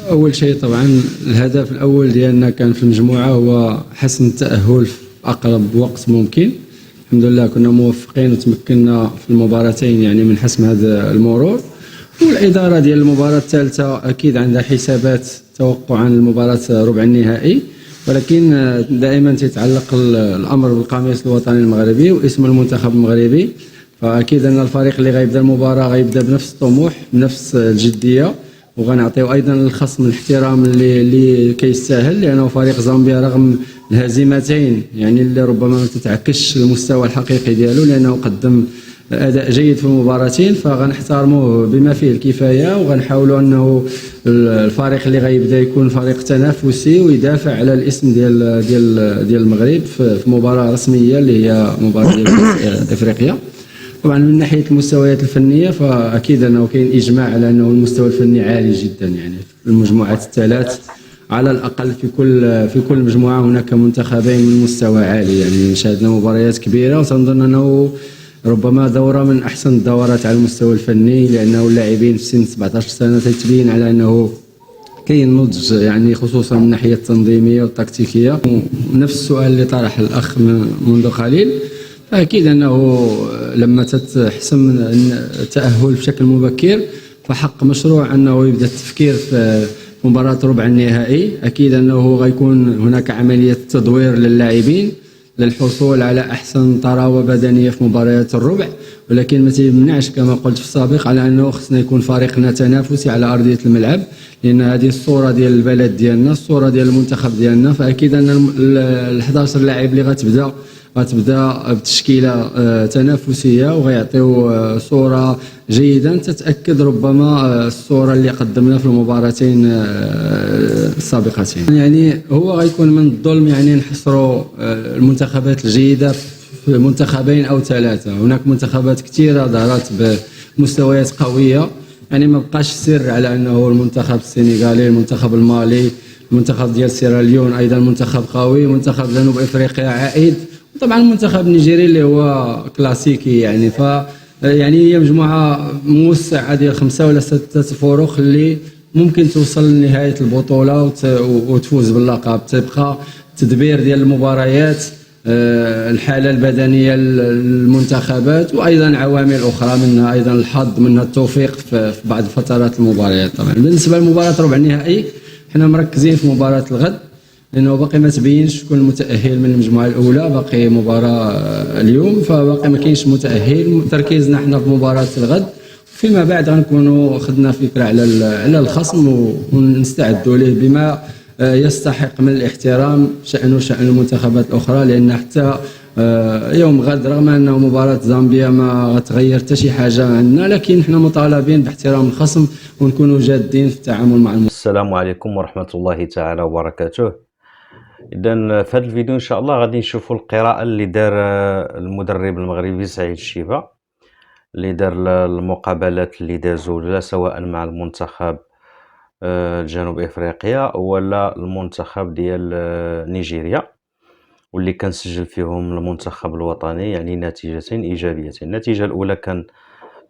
أول شيء طبعا الهدف الأول ديالنا كان في المجموعة هو حسم التأهل في أقرب وقت ممكن. الحمد لله كنا موفقين وتمكنا في المباراتين يعني من حسم هذا المرور. والإدارة ديال المباراة الثالثة أكيد عندها حسابات توقعا للمباراة ربع النهائي، ولكن دائما تتعلق الأمر بالقميص الوطني المغربي واسم المنتخب المغربي. فأكيد أن الفريق اللي غيبدا المباراة غيبدا بنفس الطموح بنفس الجدية، وغنعطيو ايضا الخصم الاحترام اللي كيستاهل، لانه فريق زامبيا رغم الهزيمتين يعني اللي ربما ما تتعكسش المستوى الحقيقي ديالو، لانه قدم اداء جيد في المباراتين، فغنحترموه بما فيه الكفايه وغنحاولوا انه الفريق اللي غيبدا يكون فريق تنافسي ويدافع على الاسم ديال المغرب في مباراه رسميه اللي هي مباراه ديال افريقيا. طبعا من ناحيه المستويات الفنيه فاكيد انه كاين اجماع على انه المستوى الفني عالي جدا، يعني في المجموعات الثلاث على الاقل في كل مجموعه هناك منتخبين من مستوى عالي، يعني شاهدنا مباريات كبيره وتنظن انه ربما دوره من احسن الدورات على المستوى الفني، لانه اللاعبين في سن 17 سنه تتبين على انه كاين نضج يعني خصوصا من الناحيه التنظيميه والتكتيكيه. نفس السؤال اللي طرح الاخ منذ قليل، أكيد أنه لما تحسم التأهل بشكل مبكر فحق مشروع أنه يبدأ التفكير في مباراة ربع النهائي. أكيد أنه غيكون هناك عملية تدوير للاعبين للحصول على أحسن طراوة بدنية في مباريات الربع، ولكن ما تيمنعش كما قلت في السابق على أنه خصنا يكون فريقنا تنافسي على أرضية الملعب، لأن هذه الصورة ديال البلد ديالنا، الصورة ديال المنتخب ديالنا. فأكيد أن ال 11 لاعب اللي غتبدا بتشكيله تنافسيه وغيعطيو صوره جيده تتاكد ربما الصوره اللي قدمنا في المباراتين السابقتين. يعني هو غيكون من الظلم يعني نحصروا المنتخبات الجيده في منتخبين او ثلاثه. هناك منتخبات كثيره ظهرت بمستويات قويه، يعني ما بقاش السر على انه المنتخب السنغالي، المنتخب المالي، المنتخب ديال سيراليون ايضا منتخب قوي، منتخب جنوب افريقيا عائد، طبعا المنتخب النيجيري اللي هو كلاسيكي. يعني يعني هي مجموعه موسعه ديال 5 ولا 6 فرق اللي ممكن توصل لنهايه البطوله وتفوز باللقب. تبقى التدبير ديال المباريات، الحاله البدنيه للمنتخبات، وايضا عوامل اخرى منها ايضا الحظ، منها التوفيق في بعض فترات المباريات. طبعا بالنسبه لمباراه ربع النهائي حنا مركزين في مباراه الغد، لانه باقي ما تبينش شكون المتاهل من المجموعه الاولى، باقي مباراه اليوم فباقي ما كاينش متاهل. تركيزنا حنا في مباراه الغد، فيما بعد غنكونوا خدنا فكره على الخصم ونستعدوا له بما يستحق من الاحترام، شأنه شأن المنتخبات الاخرى. لان حتى يوم غد رغم انه مباراه زامبيا ما غتغير حتى شي حاجه عندنا، لكن حنا مطالبين باحترام الخصم ونكونوا جادين في التعامل مع السلام عليكم ورحمه الله تعالى وبركاته. اذا في هذا الفيديو ان شاء الله غادي نشوفوا القراءه اللي دار المدرب المغربي سعيد الشيبه، اللي دار المقابلات اللي دازوا لا سواء مع المنتخب جنوب افريقيا ولا المنتخب ديال نيجيريا، واللي كان سجل فيهم المنتخب الوطني يعني نتيجتين ايجابيتين. النتيجه الاولى كان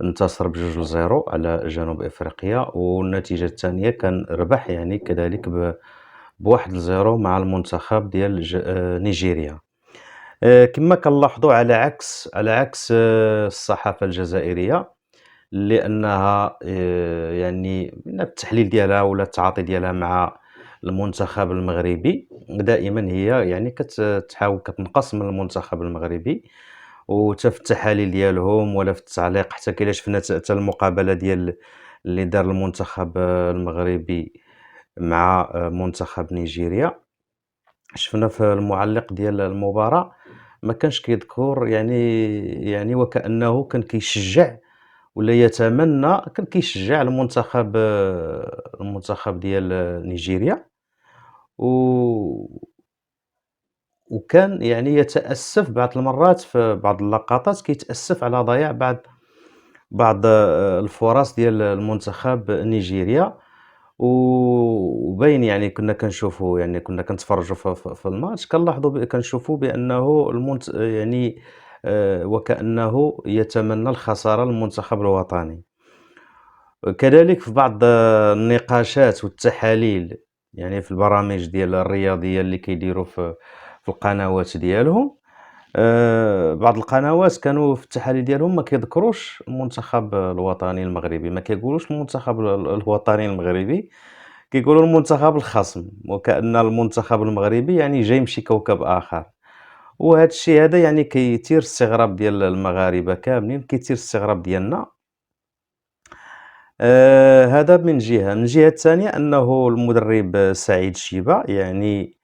انتصر ب2-0 على جنوب افريقيا، والنتيجه الثانيه كان ربح يعني كذلك ب1-0 مع المنتخب ديال نيجيريا. كما كنلاحظوا على عكس الصحافه الجزائريه، لانها يعني من التحليل ديالها ولا التعاطي ديالها مع المنتخب المغربي دائما هي يعني كتحاول كتنقص من المنتخب المغربي، وحتى في التحاليل ديالهم ولا في التعليق. حتى كيلا شفنا حتى المقابله ديال اللي دار المنتخب المغربي مع منتخب نيجيريا، شفنا في المعلق ديال المباراة ما كانش كيذكر يعني وكأنه كان كيشجع ولا يتمنى، كان كيشجع المنتخب ديال نيجيريا، و وكان يعني يتأسف بعض المرات في بعض اللقطات، كيتأسف على ضياع بعض الفرص ديال المنتخب نيجيريا. وباين يعني كنا كنشوفوا يعني كنا كنتفرجوا في الماتش كنلاحظوا كنشوفوا بأنه يعني وكأنه يتمنى الخسارة للمنتخب الوطني. كذلك في بعض النقاشات والتحاليل يعني في البرامج ديال الرياضية اللي كيديروا في القنوات ديالهم، بعض القنوات كانوا في التحاليل ديالهم ما كيذكروش المنتخب الوطني المغربي، ما كيقولوش المنتخب الوطني المغربي، كيقولوا المنتخب الخصم، وكأن المنتخب المغربي يعني جاي من شي كوكب آخر، وهذا الشيء هذا يعني كيثير الاستغراب ديال المغاربة كاملين، كيثير الاستغراب ديالنا. هذا من جهة، من الجهة الثانية أنه المدرب سعيد الشيبة يعني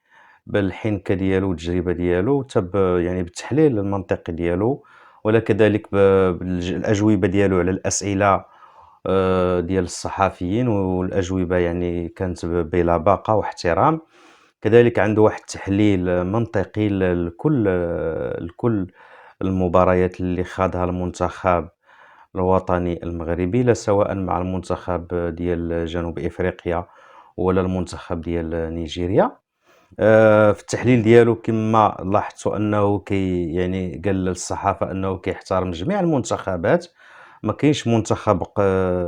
بالحنكة ديالو والتجربة ديالو يعني بالتحليل المنطقي ديالو، ولا كذلك الأجوبة ديالو على الأسئلة ديال الصحفيين، والأجوبة يعني كانت بلباقة واحترام. كذلك عنده واحد التحليل منطقي لكل المباريات اللي خاضها المنتخب الوطني المغربي، لا سواء مع المنتخب ديال جنوب إفريقيا ولا المنتخب ديال نيجيريا. في التحليل ديالو كما لاحظتوا أنه يعني قال للصحافة أنه كيحترم جميع المنتخبات، ما كاينش منتخب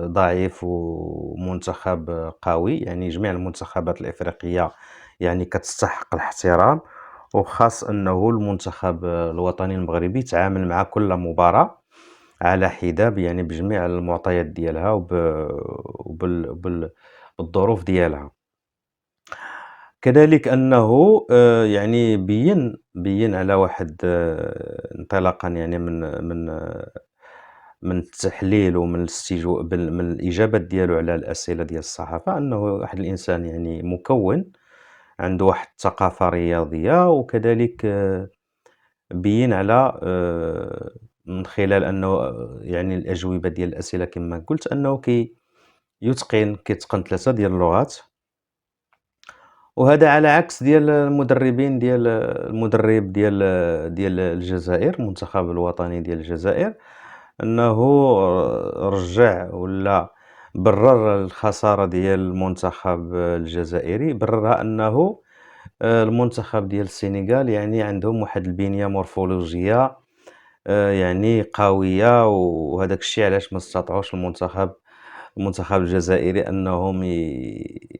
ضعيف ومنتخب قوي، يعني جميع المنتخبات الإفريقية يعني كتستحق الاحترام، وخاص أنه المنتخب الوطني المغربي تعامل مع كل مباراة على حدة يعني بجميع المعطيات ديالها بالظروف ديالها. كذلك أنه يعني بيّن على واحد انطلاقًا يعني من التحليل ومن من الإجابات ديالو على الأسئلة ديال الصحافة، أنه واحد الإنسان يعني مكوّن، عنده واحد الثقافة رياضية، وكذلك بيّن على من خلال أنه يعني الأجوبة ديال الأسئلة كما قُلت أنه كيتقن 3 ديال اللغات. وهذا على عكس ديال المدربين المدرب ديال الجزائر، المنتخب الوطني ديال الجزائر، أنه رجّع ولا برّر الخسارة ديال المنتخب الجزائري، برّرها أنه المنتخب ديال السنغال يعني عندهم واحد البنية مورفولوجية يعني قوية، وهذاك الشيء علاش ما استطاعوش المنتخب الجزائري أنهم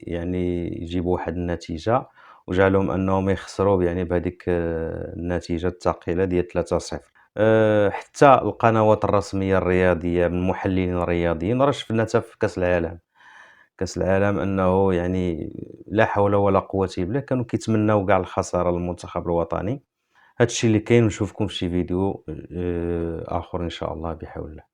يعني يجيبوا واحد النتيجة، وجعلهم أنهم يخسروا يعني بهاديك النتيجة الثقيلة ديال 3-0. حتى القنوات الرسمية الرياضية من المحللين الرياضيين راه شفنا حتى في كأس العالم، كأس العالم أنه يعني لا حول ولا قوة إلا بالله كانوا كيتمناو كاع الخسارة للمنتخب الوطني. هاد الشي اللي كاين، ونشوفكم في شي فيديو آخر إن شاء الله بحول الله.